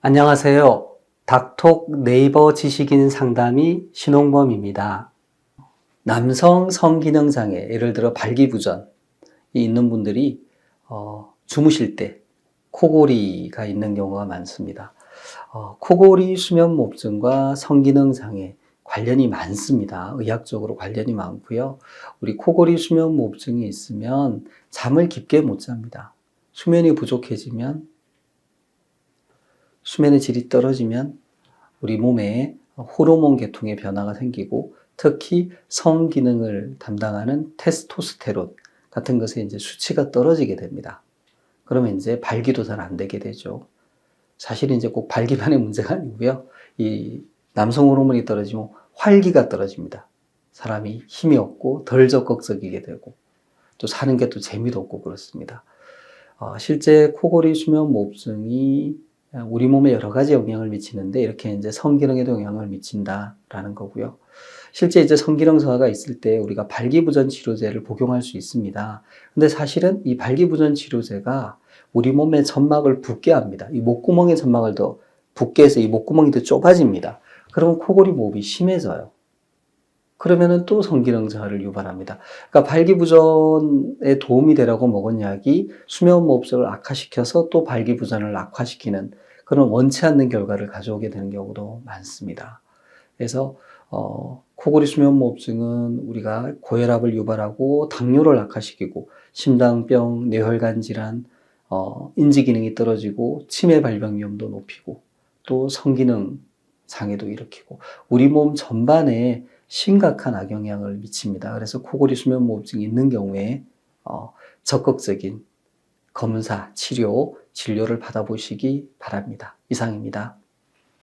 안녕하세요. 닥톡 네이버 지식인 상담의 신홍범입니다. 남성 성기능장애, 예를 들어 발기부전이 있는 분들이 주무실 때 코골이가 있는 경우가 많습니다. 코골이 수면무호흡증과 성기능장애 관련이 많습니다. 의학적으로 관련이 많고요. 우리 코골이 수면무호흡증이 있으면 잠을 깊게 못 잡니다. 수면이 부족해지면, 수면의 질이 떨어지면 우리 몸에 호르몬 계통의 변화가 생기고, 특히 성기능을 담당하는 테스토스테론 같은 것의 이제 수치가 떨어지게 됩니다. 그러면 이제 발기도 잘 안 되게 되죠. 사실은 이제 꼭 발기만의 문제가 아니고요. 이 남성 호르몬이 떨어지면 활기가 떨어집니다. 사람이 힘이 없고 덜 적극적이게 되고, 또 사는 게 또 재미도 없고 그렇습니다. 실제 코골이 수면무호흡증이 우리 몸에 여러 가지 영향을 미치는데, 이렇게 이제 성기능에도 영향을 미친다라는 거고요. 실제 이제 성기능 저하가 있을 때 우리가 발기부전 치료제를 복용할 수 있습니다. 근데 사실은 이 발기부전 치료제가 우리 몸의 점막을 붓게 합니다. 이 목구멍의 점막을 더 붓게 해서 이 목구멍이 더 좁아집니다. 그러면 코골이 모흡이 심해져요. 그러면은 또 성기능 저하를 유발합니다. 그러니까 발기부전에 도움이 되라고 먹은 약이 수면무호흡증을 악화시켜서 또 발기부전을 악화시키는 그런 원치 않는 결과를 가져오게 되는 경우도 많습니다. 그래서 코골이 수면무호흡증은 우리가 고혈압을 유발하고 당뇨를 악화시키고 심장병, 뇌혈관 질환, 인지기능이 떨어지고 치매 발병 위험도 높이고 또 성기능 장애도 일으키고 우리 몸 전반에 심각한 악영향을 미칩니다. 그래서 코골이 수면무호흡증이 있는 경우에 적극적인 검사, 치료, 진료를 받아보시기 바랍니다. 이상입니다.